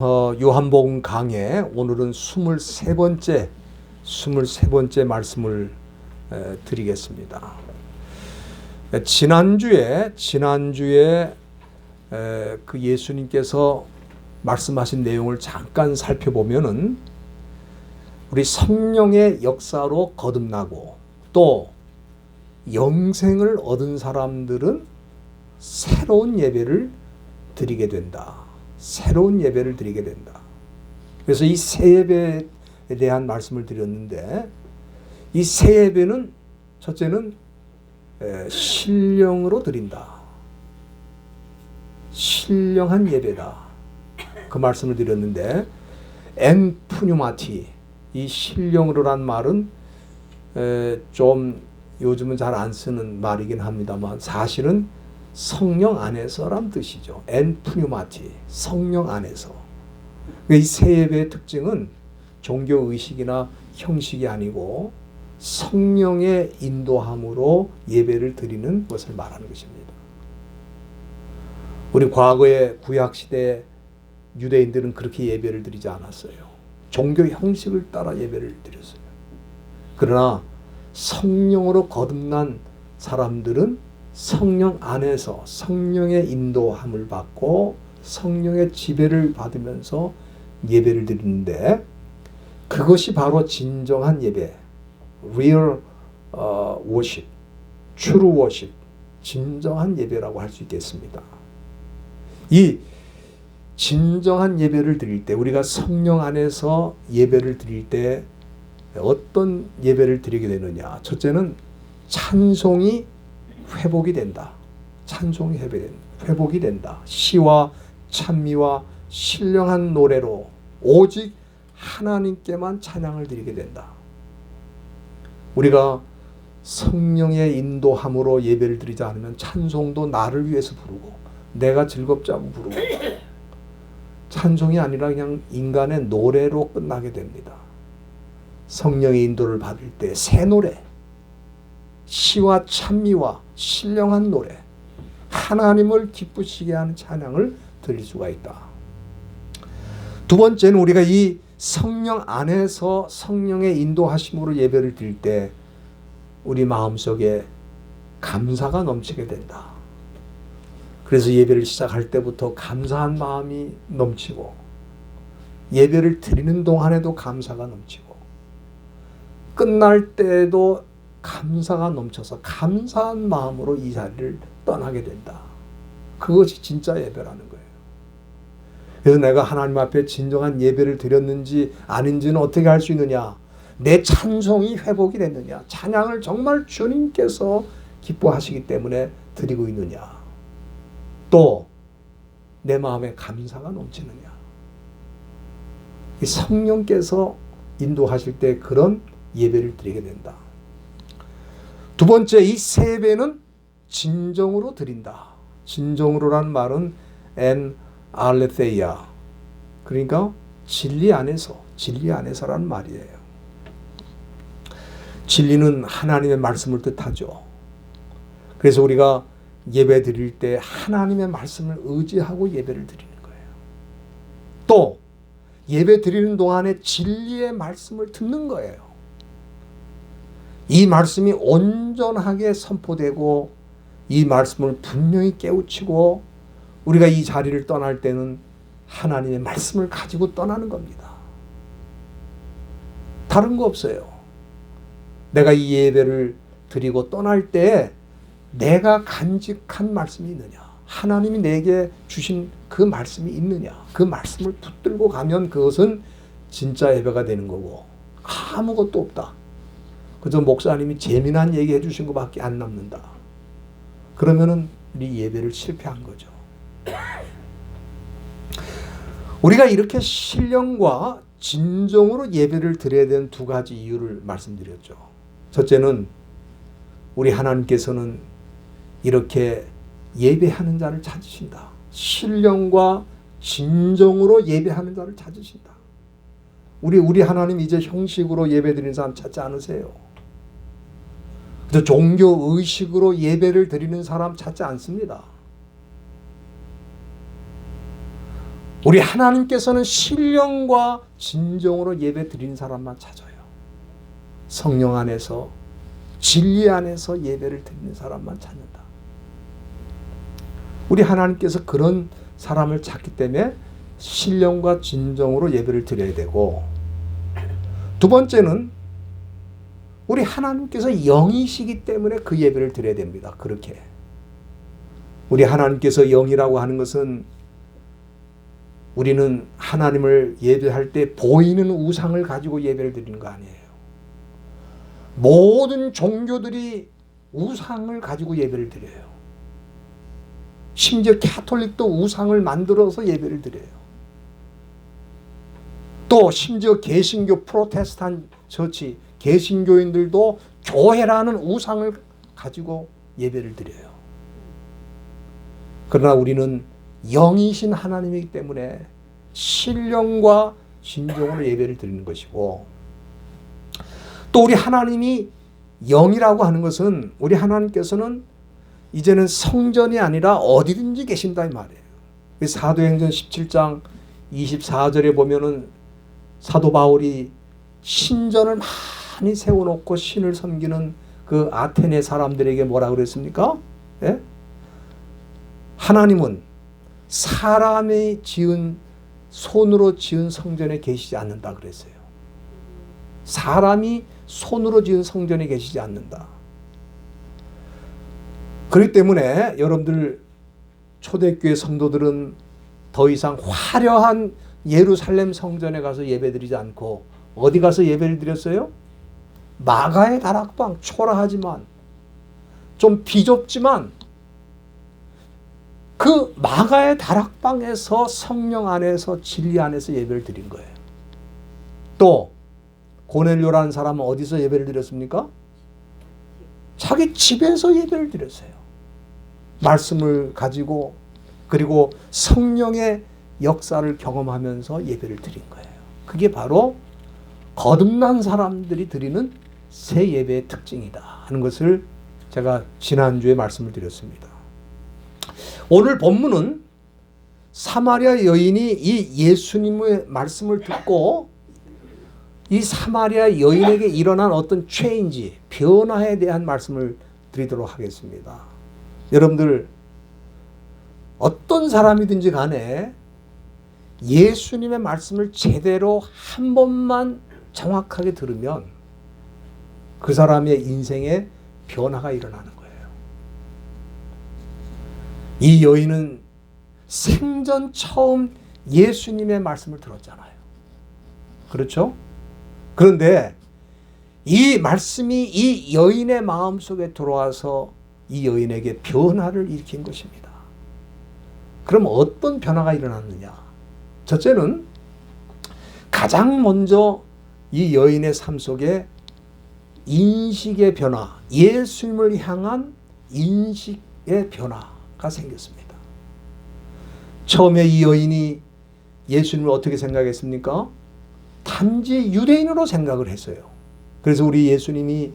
요한복음 강해 오늘은 23번째 말씀을 드리겠습니다. 지난주에 그 예수님께서 말씀하신 내용을 잠깐 살펴보면은 우리 성령의 역사로 거듭나고 또 영생을 얻은 사람들은 새로운 예배를 드리게 된다. 새로운 예배를 드리게 된다. 그래서 이 새 예배에 대한 말씀을 드렸는데, 이 새 예배는 첫째는 신령으로 드린다. 신령한 예배다. 그 말씀을 드렸는데, 엔푸뉴마티, 이 신령으로란 말은 좀 요즘은 잘 안 쓰는 말이긴 합니다만 사실은 성령 안에서란 뜻이죠. 엔푸뉴마티, 성령 안에서. 이 새 예배의 특징은 종교 의식이나 형식이 아니고 성령의 인도함으로 예배를 드리는 것을 말하는 것입니다. 우리 과거의 구약시대 유대인들은 그렇게 예배를 드리지 않았어요. 종교 형식을 따라 예배를 드렸어요. 그러나 성령으로 거듭난 사람들은 성령 안에서 성령의 인도함을 받고 성령의 지배를 받으면서 예배를 드리는데, 그것이 바로 진정한 예배, real worship, true worship, 진정한 예배라고 할 수 있겠습니다. 이 진정한 예배를 드릴 때, 우리가 성령 안에서 예배를 드릴 때 어떤 예배를 드리게 되느냐? 첫째는 찬송이 회복이 된다. 찬송이 회복이 된다. 시와 찬미와 신령한 노래로 오직 하나님께만 찬양을 드리게 된다. 우리가 성령의 인도함으로 예배를 드리지 않으면 찬송도 나를 위해서 부르고 내가 즐겁자고 부르고 찬송이 아니라 그냥 인간의 노래로 끝나게 됩니다. 성령의 인도를 받을 때 새 노래, 시와 찬미와 신령한 노래, 하나님을 기쁘시게 하는 찬양을 드릴 수가 있다. 두 번째는 우리가 이 성령 안에서 성령의 인도하심으로 예배를 드릴 때 우리 마음속에 감사가 넘치게 된다. 그래서 예배를 시작할 때부터 감사한 마음이 넘치고 예배를 드리는 동안에도 감사가 넘치고 끝날 때에도 감사가 넘쳐서 감사한 마음으로 이 자리를 떠나게 된다. 그것이 진짜 예배라는 거예요. 그래서 내가 하나님 앞에 진정한 예배를 드렸는지 아닌지는 어떻게 알 수 있느냐? 내 찬송이 회복이 됐느냐? 찬양을 정말 주님께서 기뻐하시기 때문에 드리고 있느냐? 또 내 마음에 감사가 넘치느냐? 이 성령께서 인도하실 때 그런 예배를 드리게 된다. 두 번째, 이 새 예배는 진정으로 드린다. 진정으로라는 말은 엔 알레테이아, 그러니까 진리 안에서라는 말이에요. 진리는 하나님의 말씀을 뜻하죠. 그래서 우리가 예배 드릴 때 하나님의 말씀을 의지하고 예배를 드리는 거예요. 또 예배 드리는 동안에 진리의 말씀을 듣는 거예요. 이 말씀이 온전하게 선포되고 이 말씀을 분명히 깨우치고 우리가 이 자리를 떠날 때는 하나님의 말씀을 가지고 떠나는 겁니다. 다른 거 없어요. 내가 이 예배를 드리고 떠날 때 내가 간직한 말씀이 있느냐, 하나님이 내게 주신 그 말씀이 있느냐, 그 말씀을 붙들고 가면 그것은 진짜 예배가 되는 거고 아무것도 없다. 그저 목사님이 재미난 얘기 해주신 것밖에 안 남는다. 그러면은 우리 예배를 실패한 거죠. 우리가 이렇게 신령과 진정으로 예배를 드려야 되는 두 가지 이유를 말씀드렸죠. 첫째는 우리 하나님께서는 이렇게 예배하는 자를 찾으신다. 신령과 진정으로 예배하는 자를 찾으신다. 우리 하나님 이제 형식으로 예배 드리는 사람 찾지 않으세요. 그래서 종교 의식으로 예배를 드리는 사람 찾지 않습니다. 우리 하나님께서는 신령과 진정으로 예배 드리는 사람만 찾아요. 성령 안에서, 진리 안에서 예배를 드리는 사람만 찾는다. 우리 하나님께서 그런 사람을 찾기 때문에 신령과 진정으로 예배를 드려야 되고, 두 번째는 우리 하나님께서 영이시기 때문에 그 예배를 드려야 됩니다. 그렇게 우리 하나님께서 영이라고 하는 것은 우리는 하나님을 예배할 때 보이는 우상을 가지고 예배를 드리는 거 아니에요. 모든 종교들이 우상을 가지고 예배를 드려요. 심지어 가톨릭도 우상을 만들어서 예배를 드려요. 또 심지어 개신교 프로테스탄 처치, 개신교인들도 교회라는 우상을 가지고 예배를 드려요. 그러나 우리는 영이신 하나님이기 때문에 신령과 진정으로 예배를 드리는 것이고, 또 우리 하나님이 영이라고 하는 것은 우리 하나님께서는 이제는 성전이 아니라 어디든지 계신다 이 말이에요. 사도행전 17장 24절에 보면은 사도 바울이 신전을 많이 세워놓고 신을 섬기는 그 아테네 사람들에게 뭐라 그랬습니까? 예? 하나님은 사람이 지은, 손으로 지은 성전에 계시지 않는다 그랬어요. 사람이 손으로 지은 성전에 계시지 않는다. 그렇기 때문에 여러분들 초대교회 성도들은 더 이상 화려한 예루살렘 성전에 가서 예배드리지 않고 어디 가서 예배를 드렸어요? 마가의 다락방, 초라하지만 좀 비좁지만 그 마가의 다락방에서 성령 안에서 진리 안에서 예배를 드린 거예요. 또 고넬료라는 사람은 어디서 예배를 드렸습니까? 자기 집에서 예배를 드렸어요. 말씀을 가지고, 그리고 성령의 역사를 경험하면서 예배를 드린 거예요. 그게 바로 거듭난 사람들이 드리는 새 예배의 특징이다 하는 것을 제가 지난주에 말씀을 드렸습니다. 오늘 본문은 사마리아 여인이 이 예수님의 말씀을 듣고 이 사마리아 여인에게 일어난 어떤 체인지, 변화에 대한 말씀을 드리도록 하겠습니다. 여러분들 어떤 사람이든지 간에 예수님의 말씀을 제대로 한 번만 정확하게 들으면 그 사람의 인생에 변화가 일어나는 거예요. 이 여인은 생전 처음 예수님의 말씀을 들었잖아요. 그렇죠? 그런데 이 말씀이 이 여인의 마음속에 들어와서 이 여인에게 변화를 일으킨 것입니다. 그럼 어떤 변화가 일어났느냐? 첫째는 가장 먼저 이 여인의 삶 속에 인식의 변화, 예수님을 향한 인식의 변화가 생겼습니다. 처음에 이 여인이 예수님을 어떻게 생각했습니까? 단지 유대인으로 생각을 했어요. 그래서 우리 예수님이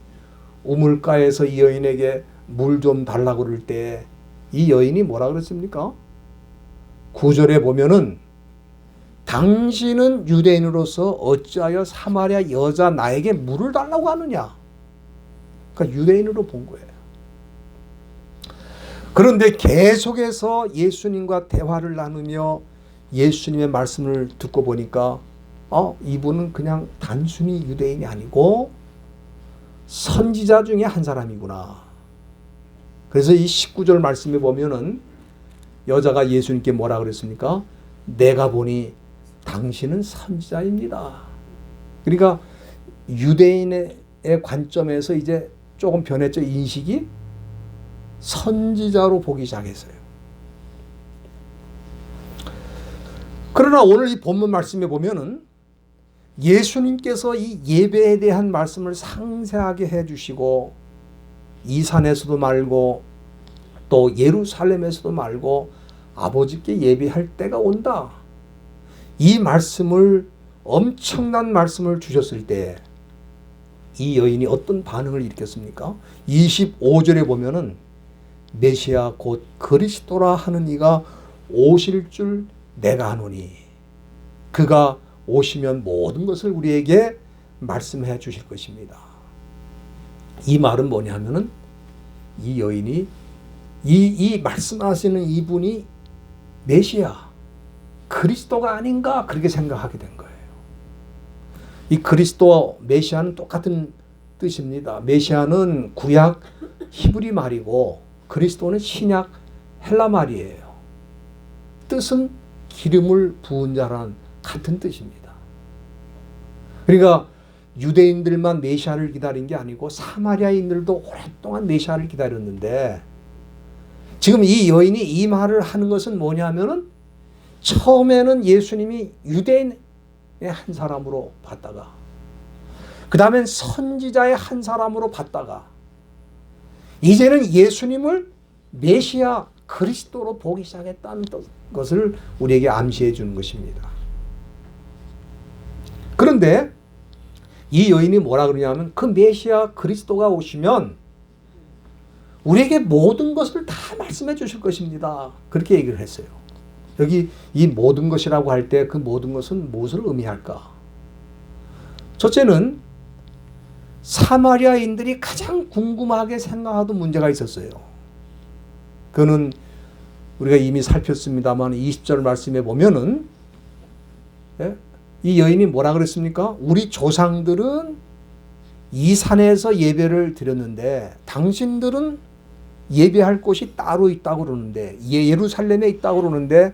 우물가에서 이 여인에게 물 좀 달라고 그럴 때 이 여인이 뭐라 그랬습니까? 9절에 보면은 당신은 유대인으로서 어찌하여 사마리아 여자 나에게 물을 달라고 하느냐? 그러니까 유대인으로 본 거예요. 그런데 계속해서 예수님과 대화를 나누며 예수님의 말씀을 듣고 보니까 이분은 그냥 단순히 유대인이 아니고 선지자 중에 한 사람이구나. 그래서 이 19절 말씀에 보면은 여자가 예수님께 뭐라 그랬습니까? 내가 보니 당신은 선지자입니다. 그러니까 유대인의 관점에서 이제 조금 변했죠. 인식이 선지자로 보기 시작했어요. 그러나 오늘 이 본문 말씀에 보면은 예수님께서 이 예배에 대한 말씀을 상세하게 해주시고 이 산에서도 말고 또 예루살렘에서도 말고 아버지께 예배할 때가 온다. 이 말씀을, 엄청난 말씀을 주셨을 때 이 여인이 어떤 반응을 일으켰습니까? 25절에 보면은 메시아 곧 그리스도라 하는 이가 오실 줄 내가 아노니 그가 오시면 모든 것을 우리에게 말씀해 주실 것입니다. 이 말은 뭐냐면은 이 여인이 이 말씀하시는 이분이 메시아, 그리스도가 아닌가 그렇게 생각하게 된 거예요. 이 그리스도와 메시아는 똑같은 뜻입니다. 메시아는 구약 히브리 말이고 그리스도는 신약 헬라 말이에요. 뜻은 기름을 부은 자라는 같은 뜻입니다. 그러니까 유대인들만 메시아를 기다린 게 아니고 사마리아인들도 오랫동안 메시아를 기다렸는데 지금 이 여인이 이 말을 하는 것은 뭐냐면은 처음에는 예수님이 유대인의 한 사람으로 봤다가 그 다음엔 선지자의 한 사람으로 봤다가 이제는 예수님을 메시아 그리스도로 보기 시작했다는 것을 우리에게 암시해 주는 것입니다. 그런데 이 여인이 뭐라 그러냐면 그 메시아 그리스도가 오시면 우리에게 모든 것을 다 말씀해 주실 것입니다. 그렇게 얘기를 했어요. 여기 이 모든 것이라고 할 때 그 모든 것은 무엇을 의미할까? 첫째는 사마리아인들이 가장 궁금하게 생각하던 문제가 있었어요. 그거는 우리가 이미 살폈습니다만 20절 말씀에 보면은 이 여인이 뭐라 그랬습니까? 우리 조상들은 이 산에서 예배를 드렸는데 당신들은 예배할 곳이 따로 있다고 그러는데 예루살렘에 있다고 그러는데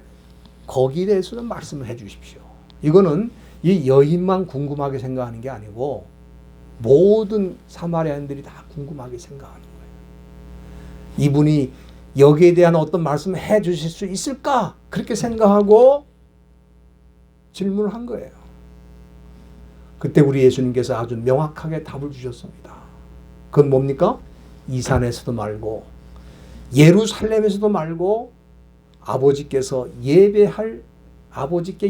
거기에 대해서는 말씀을 해 주십시오. 이거는 이 여인만 궁금하게 생각하는 게 아니고 모든 사마리아인들이 다 궁금하게 생각하는 거예요. 이분이 여기에 대한 어떤 말씀을 해 주실 수 있을까? 그렇게 생각하고 질문을 한 거예요. 그때 우리 예수님께서 아주 명확하게 답을 주셨습니다. 그건 뭡니까? 이 산에서도 말고 예루살렘에서도 말고 아버지께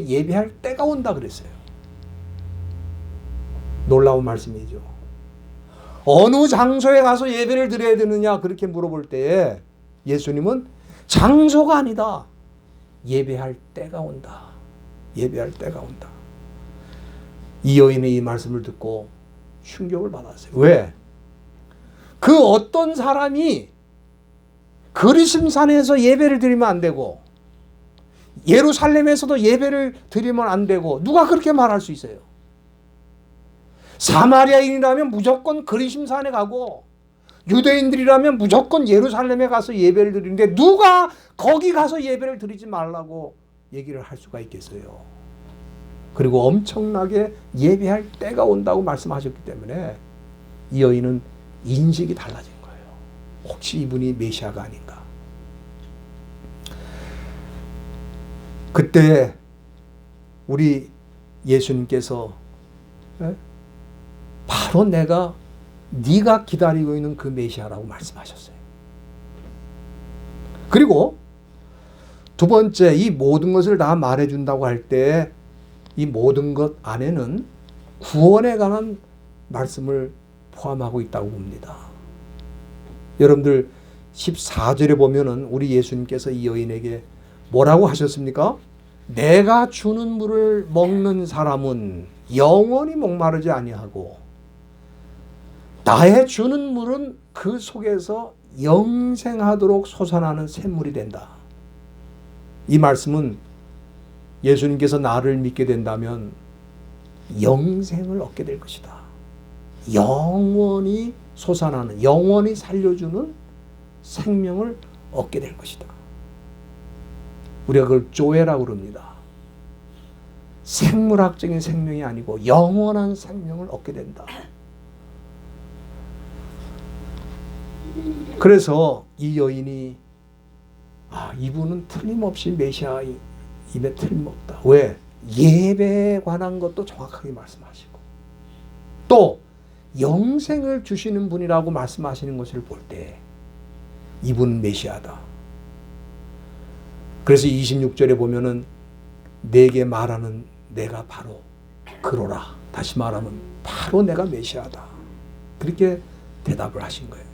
예배할 때가 온다 그랬어요. 놀라운 말씀이죠. 어느 장소에 가서 예배를 드려야 되느냐 그렇게 물어볼 때에 예수님은 장소가 아니다. 예배할 때가 온다. 예배할 때가 온다. 이 여인의 이 말씀을 듣고 충격을 받았어요. 왜? 그 어떤 사람이 그리심산에서 예배를 드리면 안 되고 예루살렘에서도 예배를 드리면 안 되고 누가 그렇게 말할 수 있어요? 사마리아인이라면 무조건 그리심산에 가고 유대인들이라면 무조건 예루살렘에 가서 예배를 드리는데 누가 거기 가서 예배를 드리지 말라고 얘기를 할 수가 있겠어요? 그리고 엄청나게 예배할 때가 온다고 말씀하셨기 때문에 이 여인은 인식이 달라진 거예요. 혹시 이분이 메시아가 아닌가? 그때 우리 예수님께서 바로 네가 기다리고 있는 그 메시아라고 말씀하셨어요. 그리고 두 번째, 이 모든 것을 다 말해준다고 할 때 이 모든 것 안에는 구원에 관한 말씀을 포함하고 있다고 봅니다. 여러분들 14절에 보면은 우리 예수님께서 이 여인에게 뭐라고 하셨습니까? 내가 주는 물을 먹는 사람은 영원히 목마르지 아니하고 나의 주는 물은 그 속에서 영생하도록 솟아나는 샘물이 된다. 이 말씀은 예수님께서 나를 믿게 된다면 영생을 얻게 될 것이다. 영원히 솟아나는, 영원히 살려주는 생명을 얻게 될 것이다. 우리가 그걸 조회라고 그럽니다. 생물학적인 생명이 아니고 영원한 생명을 얻게 된다. 그래서 이 여인이 이분은 틀림없이 메시아임에 틀림없다. 왜? 예배에 관한 것도 정확하게 말씀하시고 또 영생을 주시는 분이라고 말씀하시는 것을 볼 때 이분은 메시아다. 그래서 26절에 보면은 내게 말하는 내가 바로 그로라. 다시 말하면 바로 내가 메시아다. 그렇게 대답을 하신 거예요.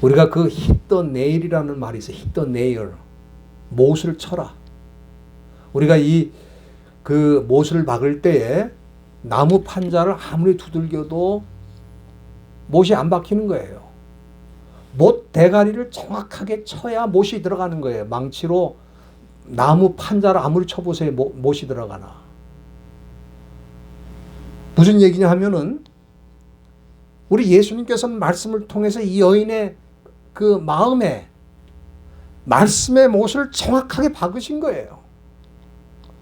우리가 그 hit the nail이라는 말이 있어요. hit the nail. 못을 쳐라. 우리가 이 그 못을 박을 때에 나무 판자를 아무리 두들겨도 못이 안 박히는 거예요. 못 대가리를 정확하게 쳐야 못이 들어가는 거예요. 망치로 나무 판자를 아무리 쳐보세요. 못이 들어가나. 무슨 얘기냐 하면은 우리 예수님께서는 말씀을 통해서 이 여인의 그 마음에 말씀의 못을 정확하게 박으신 거예요.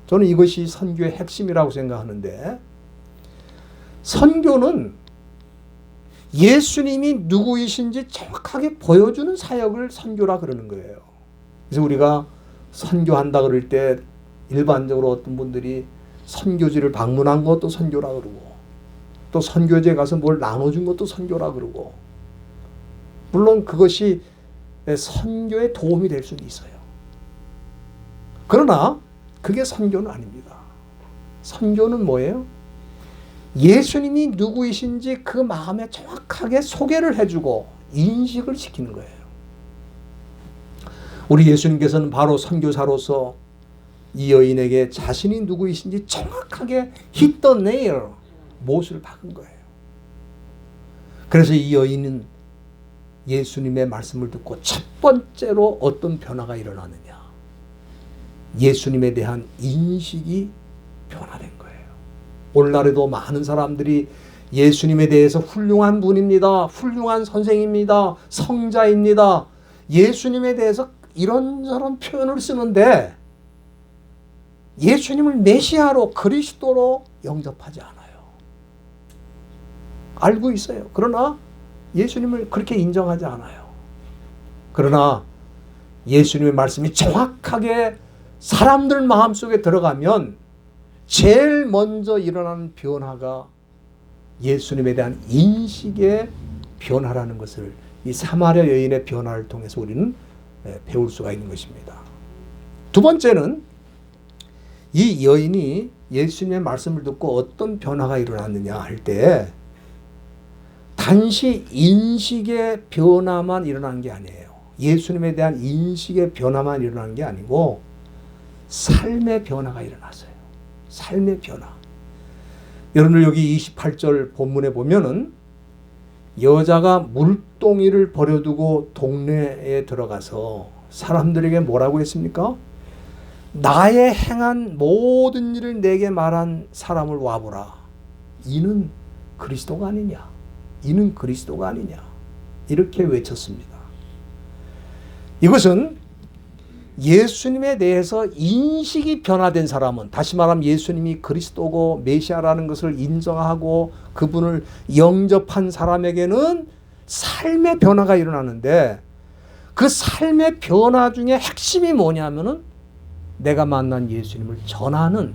저는 이것이 선교의 핵심이라고 생각하는데, 선교는 예수님이 누구이신지 정확하게 보여주는 사역을 선교라 그러는 거예요. 그래서 우리가 선교한다 그럴 때 일반적으로 어떤 분들이 선교지를 방문한 것도 선교라 그러고, 또 선교지에 가서 뭘 나눠준 것도 선교라 그러고, 물론 그것이 선교에 도움이 될 수는 있어요. 그러나 그게 선교는 아닙니다. 선교는 뭐예요? 예수님이 누구이신지 그 마음에 정확하게 소개를 해주고 인식을 시키는 거예요. 우리 예수님께서는 바로 선교사로서 이 여인에게 자신이 누구이신지 정확하게 hit the nail, 못을 박은 거예요. 그래서 이 여인은 예수님의 말씀을 듣고 첫 번째로 어떤 변화가 일어나느냐, 예수님에 대한 인식이 변화된 거예요. 오늘날에도 많은 사람들이 예수님에 대해서 훌륭한 분입니다, 훌륭한 선생입니다, 성자입니다, 예수님에 대해서 이런저런 표현을 쓰는데 예수님을 메시아로, 그리스도로 영접하지 않아요. 알고 있어요. 그러나 예수님을 그렇게 인정하지 않아요. 그러나 예수님의 말씀이 정확하게 사람들 마음속에 들어가면 제일 먼저 일어나는 변화가 예수님에 대한 인식의 변화라는 것을 이 사마리아 여인의 변화를 통해서 우리는 배울 수가 있는 것입니다. 두 번째는 이 여인이 예수님의 말씀을 듣고 어떤 변화가 일어났느냐 할 때 단지 인식의 변화만 일어난 게 아니에요. 예수님에 대한 인식의 변화만 일어난 게 아니고 삶의 변화가 일어났어요. 삶의 변화. 여러분들 여기 28절 본문에 보면은 여자가 물동이를 버려두고 동네에 들어가서 사람들에게 뭐라고 했습니까? 나의 행한 모든 일을 내게 말한 사람을 와보라. 이는 그리스도가 아니냐? 이는 그리스도가 아니냐? 이렇게 외쳤습니다. 이것은 예수님에 대해서 인식이 변화된 사람은, 다시 말하면 예수님이 그리스도고 메시아라는 것을 인정하고 그분을 영접한 사람에게는 삶의 변화가 일어나는데, 그 삶의 변화 중에 핵심이 뭐냐면은 내가 만난 예수님을 전하는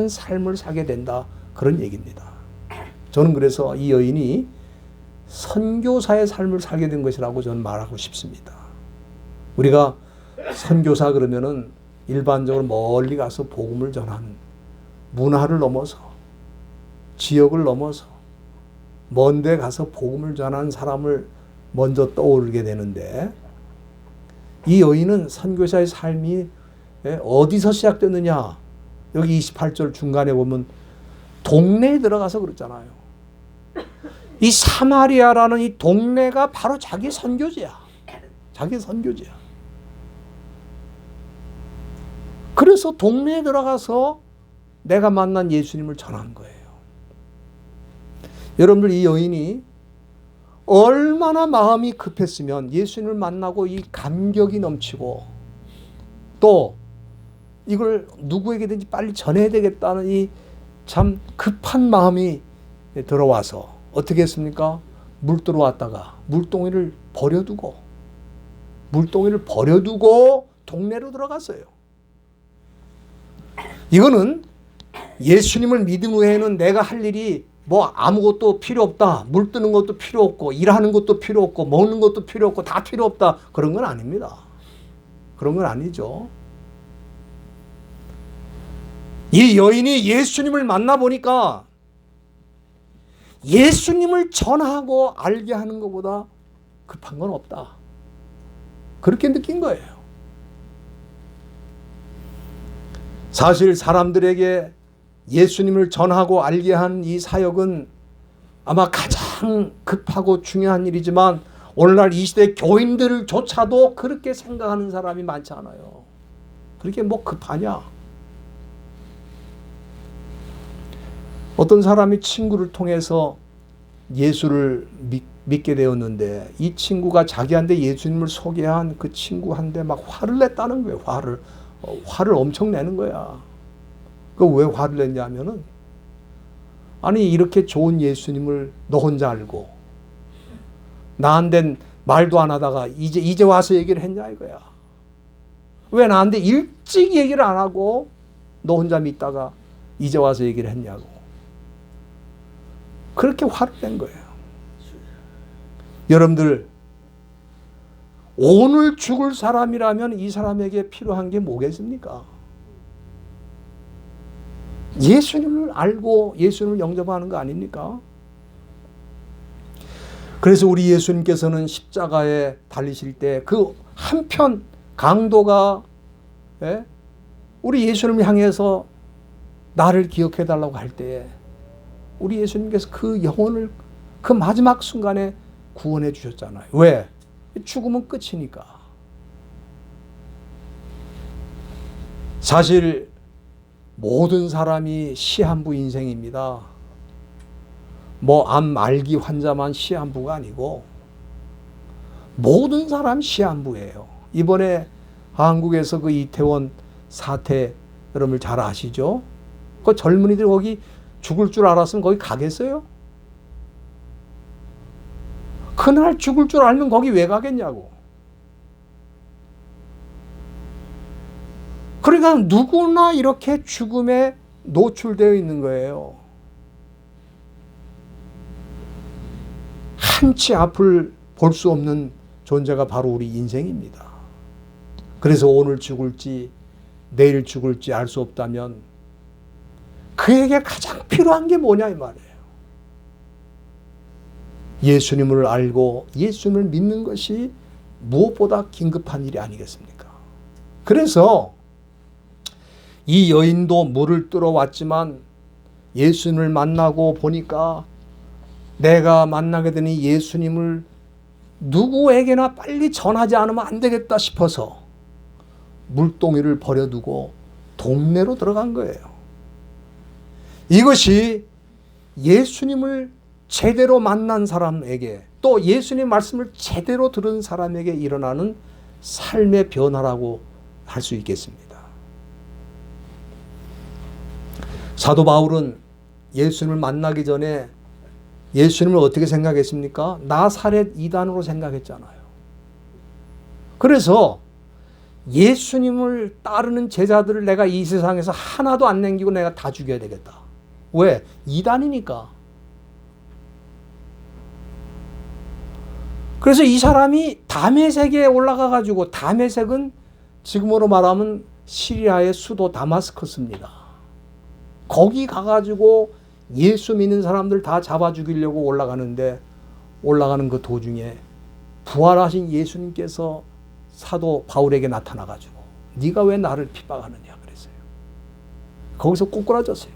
삶을 살게 된다, 그런 얘기입니다. 저는 그래서 이 여인이 선교사의 삶을 살게 된 것이라고 저는 말하고 싶습니다. 우리가 선교사 그러면은 일반적으로 멀리 가서 복음을 전하는, 문화를 넘어서 지역을 넘어서 먼 데 가서 복음을 전하는 사람을 먼저 떠오르게 되는데, 이 여인은 선교사의 삶이 어디서 시작됐느냐? 여기 28절 중간에 보면 동네에 들어가서 그랬잖아요. 이 사마리아라는 이 동네가 바로 자기 선교지야. 자기 선교지야. 그래서 동네에 들어가서 내가 만난 예수님을 전한 거예요. 여러분들, 이 여인이 얼마나 마음이 급했으면 예수님을 만나고 이 감격이 넘치고 또 이걸 누구에게든지 빨리 전해야 되겠다는 이 참 급한 마음이 들어와서 어떻게 했습니까? 물 들어왔다가 물동이를 버려두고 동네로 들어갔어요. 이거는 예수님을 믿은 후에는 내가 할 일이 뭐 아무것도 필요 없다, 물 뜨는 것도 필요 없고 일하는 것도 필요 없고 먹는 것도 필요 없고 다 필요 없다, 그런 건 아닙니다. 그런 건 아니죠. 이 여인이 예수님을 만나보니까 예수님을 전하고 알게 하는 것보다 급한 건 없다, 그렇게 느낀 거예요. 사실 사람들에게 예수님을 전하고 알게 한 이 사역은 아마 가장 급하고 중요한 일이지만 오늘날 이 시대 교인들조차도 그렇게 생각하는 사람이 많지 않아요. 그렇게 뭐 급하냐? 어떤 사람이 친구를 통해서 예수를 믿게 되었는데 이 친구가 자기한테 예수님을 소개한 그 친구한테 막 화를 냈다는 거예요. 화를 엄청 내는 거야. 그 왜 화를 냈냐면은 아니 이렇게 좋은 예수님을 너 혼자 알고 나한텐 말도 안 하다가 이제 와서 얘기를 했냐 이거야. 왜 나한테 일찍 얘기를 안 하고 너 혼자 믿다가 이제 와서 얘기를 했냐고. 그렇게 화를 낸 거예요. 여러분들 오늘 죽을 사람이라면 이 사람에게 필요한 게 뭐겠습니까? 예수님을 알고 예수님을 영접하는 거 아닙니까? 그래서 우리 예수님께서는 십자가에 달리실 때 그 한편 강도가 우리 예수님을 향해서 나를 기억해 달라고 할 때에 우리 예수님께서 그 영혼을 그 마지막 순간에 구원해 주셨잖아요. 왜? 죽으면 끝이니까. 사실 모든 사람이 시한부 인생입니다. 뭐 암 말기 환자만 시한부가 아니고 모든 사람 시한부예요. 이번에 한국에서 그 이태원 사태 여러분 잘 아시죠? 그 젊은이들 거기 죽을 줄 알았으면 거기 가겠어요? 그날 죽을 줄 알면 거기 왜 가겠냐고. 그러니까 누구나 이렇게 죽음에 노출되어 있는 거예요. 한치 앞을 볼 수 없는 존재가 바로 우리 인생입니다. 그래서 오늘 죽을지 내일 죽을지 알 수 없다면 그에게 가장 필요한 게 뭐냐 이 말이에요. 예수님을 알고 예수님을 믿는 것이 무엇보다 긴급한 일이 아니겠습니까? 그래서 이 여인도 물을 뜨러 왔지만 예수님을 만나고 보니까 내가 만나게 되니 예수님을 누구에게나 빨리 전하지 않으면 안 되겠다 싶어서 물동이를 버려두고 동네로 들어간 거예요. 이것이 예수님을 제대로 만난 사람에게 또 예수님 말씀을 제대로 들은 사람에게 일어나는 삶의 변화라고 할 수 있겠습니다. 사도 바울은 예수님을 만나기 전에 예수님을 어떻게 생각했습니까? 나사렛 이단으로 생각했잖아요. 그래서 예수님을 따르는 제자들을 내가 이 세상에서 하나도 안 남기고 내가 다 죽여야 되겠다. 왜? 이단이니까. 그래서 이 사람이 다메섹에 올라가 가지고 다메섹은 지금으로 말하면 시리아의 수도 다마스커스입니다. 거기 가가지고 예수 믿는 사람들 다 잡아 죽이려고 올라가는데 올라가는 그 도중에 부활하신 예수님께서 사도 바울에게 나타나가지고 네가 왜 나를 핍박하느냐 그랬어요. 거기서 꼬꾸라졌어요.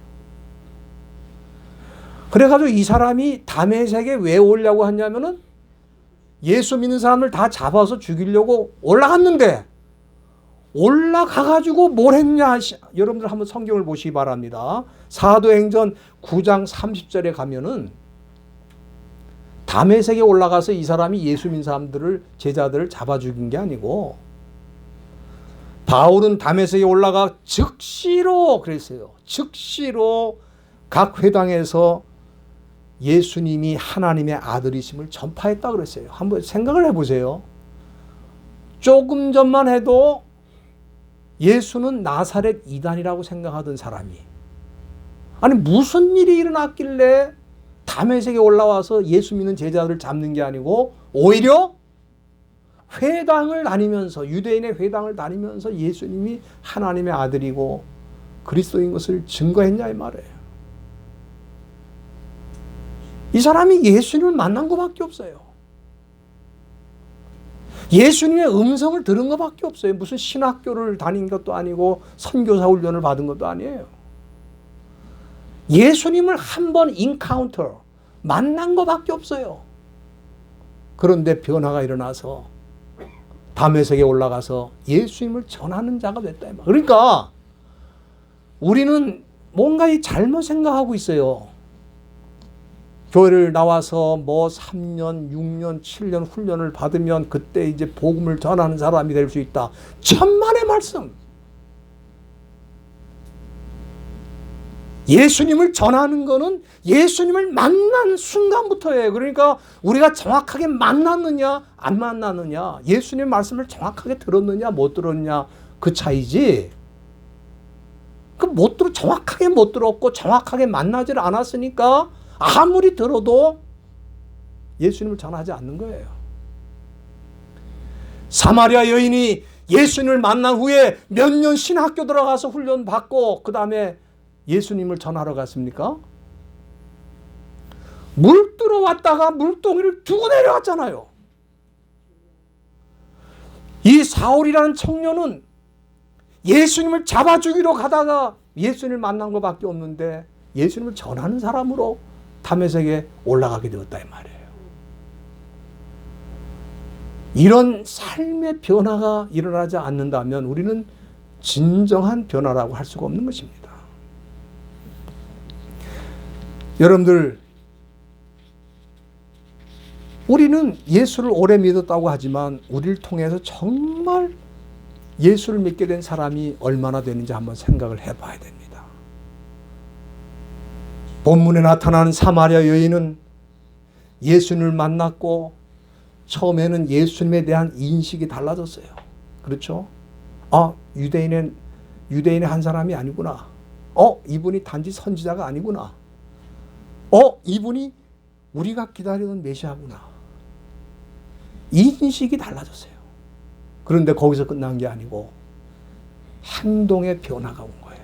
그래가지고 이 사람이 다메섹에 왜 오려고 하냐면은 예수 믿는 사람을 다 잡아서 죽이려고 올라갔는데 올라가가지고 뭘 했냐. 여러분들 한번 성경을 보시기 바랍니다. 사도행전 9장 30절에 가면은 다메섹에 올라가서 이 사람이 예수 믿는 사람들을 제자들을 잡아 죽인 게 아니고 바울은 다메섹에 올라가 즉시로 그랬어요. 즉시로 각 회당에서 예수님이 하나님의 아들이심을 전파했다 그랬어요. 한번 생각을 해보세요. 조금 전만 해도 예수는 나사렛 이단이라고 생각하던 사람이 아니 무슨 일이 일어났길래 다메섹에 올라와서 예수 믿는 제자들을 잡는 게 아니고 오히려 회당을 다니면서 유대인의 회당을 다니면서 예수님이 하나님의 아들이고 그리스도인 것을 증거했냐 이 말이에요. 이 사람이 예수님을 만난 것밖에 없어요. 예수님의 음성을 들은 것밖에 없어요. 무슨 신학교를 다닌 것도 아니고 선교사 훈련을 받은 것도 아니에요. 예수님을 한 번 인카운터, 만난 것밖에 없어요. 그런데 변화가 일어나서 다메섹에 올라가서 예수님을 전하는 자가 됐다. 그러니까 우리는 뭔가 잘못 생각하고 있어요. 교회를 나와서 뭐 3년, 6년, 7년 훈련을 받으면 그때 이제 복음을 전하는 사람이 될 수 있다. 천만의 말씀. 예수님을 전하는 거는 예수님을 만난 순간부터예요. 그러니까 우리가 정확하게 만났느냐 안 만났느냐, 예수님의 말씀을 정확하게 들었느냐 못 들었느냐 그 차이지, 정확하게 못 들었고 정확하게 만나질 않았으니까 아무리 들어도 예수님을 전하지 않는 거예요. 사마리아 여인이 예수님을 만난 후에 몇 년 신학교 들어가서 훈련 받고 그 다음에 예수님을 전하러 갔습니까? 물 들어왔다가 물동이를 두고 내려왔잖아요. 이 사울이라는 청년은 예수님을 잡아 죽이러 가다가 예수님을 만난 것밖에 없는데 예수님을 전하는 사람으로 다메섹에 올라가게 되었다 이 말이에요. 이런 삶의 변화가 일어나지 않는다면 우리는 진정한 변화라고 할 수가 없는 것입니다. 여러분들, 우리는 예수를 오래 믿었다고 하지만 우리를 통해서 정말 예수를 믿게 된 사람이 얼마나 되는지 한번 생각을 해봐야 됩니다. 본문에 나타나는 사마리아 여인은 예수님을 만났고 처음에는 예수님에 대한 인식이 달라졌어요. 그렇죠? 유대인의 한 사람이 아니구나. 이분이 단지 선지자가 아니구나. 이분이 우리가 기다리던 메시아구나. 이 인식이 달라졌어요. 그런데 거기서 끝난 게 아니고 행동의 변화가 온 거예요.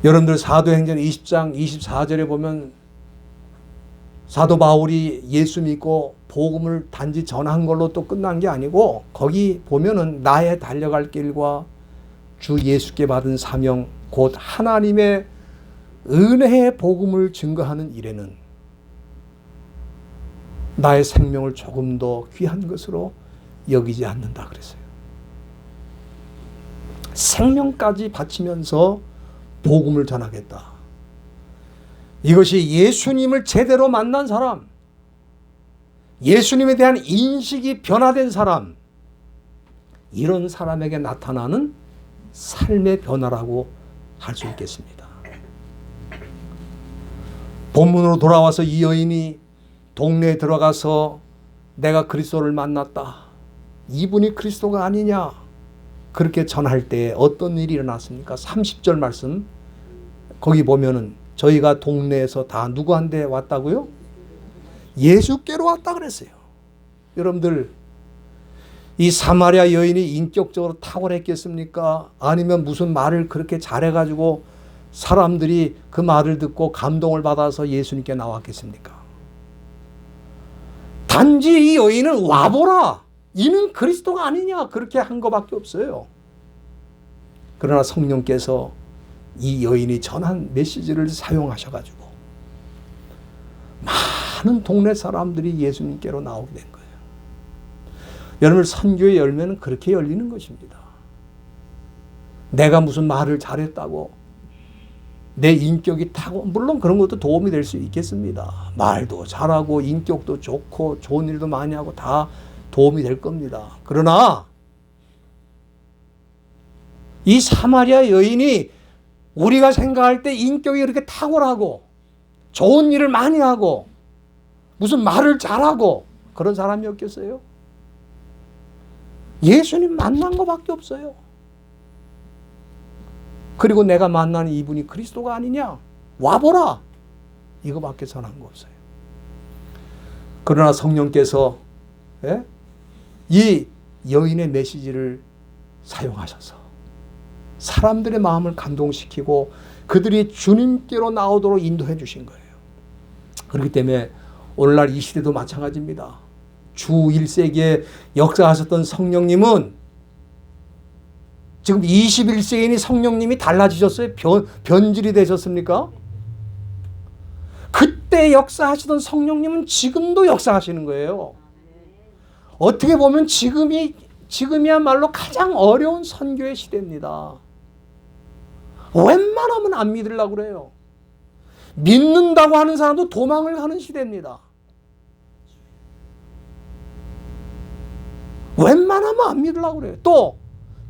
여러분들 사도행전 20장 24절에 보면 사도 바울이 예수 믿고 복음을 단지 전한 걸로 또 끝난 게 아니고 거기 보면은 나의 달려갈 길과 주 예수께 받은 사명 곧 하나님의 은혜의 복음을 증거하는 일에는 나의 생명을 조금 더 귀한 것으로 여기지 않는다 그랬어요. 생명까지 바치면서 복음을 전하겠다. 이것이 예수님을 제대로 만난 사람, 예수님에 대한 인식이 변화된 사람, 이런 사람에게 나타나는 삶의 변화라고 할 수 있겠습니다. 본문으로 돌아와서 이 여인이 동네에 들어가서 내가 그리스도를 만났다. 이분이 그리스도가 아니냐. 그렇게 전할 때 어떤 일이 일어났습니까? 30절 말씀 거기 보면은 저희가 동네에서 다 누구한테 왔다고요? 예수께로 왔다 그랬어요. 여러분들, 이 사마리아 여인이 인격적으로 탁월했겠습니까? 아니면 무슨 말을 그렇게 잘해가지고 사람들이 그 말을 듣고 감동을 받아서 예수님께 나왔겠습니까? 단지 이 여인은 와보라, 이는 그리스도가 아니냐, 그렇게 한 것밖에 없어요. 그러나 성령께서 이 여인이 전한 메시지를 사용하셔가지고 많은 동네 사람들이 예수님께로 나오게 된 거예요. 여러분, 선교의 열매는 그렇게 열리는 것입니다. 내가 무슨 말을 잘했다고 내 인격이 타고, 물론 그런 것도 도움이 될 수 있겠습니다. 말도 잘하고 인격도 좋고 좋은 일도 많이 하고 다 도움이 될 겁니다. 그러나 이 사마리아 여인이 우리가 생각할 때 인격이 그렇게 탁월하고 좋은 일을 많이 하고 무슨 말을 잘하고 그런 사람이었겠어요? 예수님 만난 것밖에 없어요. 그리고 내가 만나는 이분이 그리스도가 아니냐? 와보라! 이거밖에 전한 거 없어요. 그러나 성령께서 이 여인의 메시지를 사용하셔서 사람들의 마음을 감동시키고 그들이 주님께로 나오도록 인도해 주신 거예요. 그렇기 때문에 오늘날 이 시대도 마찬가지입니다. 주 1세기에 역사하셨던 성령님은 지금 21세기니 성령님이 달라지셨어요? 변질이 되셨습니까? 그때 역사하시던 성령님은 지금도 역사하시는 거예요. 어떻게 보면 지금이야말로 가장 어려운 선교의 시대입니다. 웬만하면 안 믿으려고 그래요. 믿는다고 하는 사람도 도망을 가는 시대입니다. 웬만하면 안 믿으려고 그래요. 또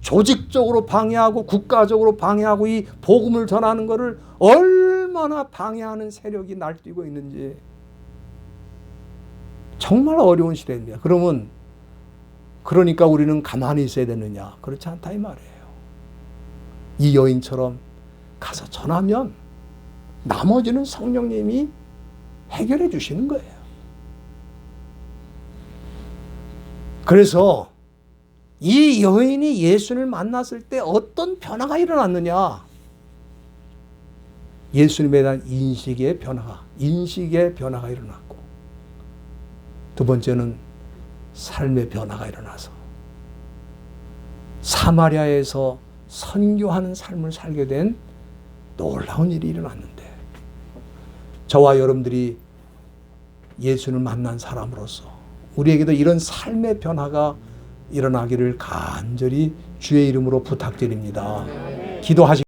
조직적으로 방해하고 국가적으로 방해하고 이 복음을 전하는 것을 얼마나 방해하는 세력이 날뛰고 있는지 정말 어려운 시대입니다. 그러니까 우리는 가만히 있어야 되느냐? 그렇지 않다 이 말이에요. 이 여인처럼 가서 전하면 나머지는 성령님이 해결해 주시는 거예요. 그래서 이 여인이 예수님을 만났을 때 어떤 변화가 일어났느냐? 예수님에 대한 인식의 변화가 일어났고, 두 번째는 삶의 변화가 일어나서 사마리아에서 선교하는 삶을 살게 된 놀라운 일이 일어났는데, 저와 여러분들이 예수를 만난 사람으로서 우리에게도 이런 삶의 변화가 일어나기를 간절히 주의 이름으로 부탁드립니다. 기도하시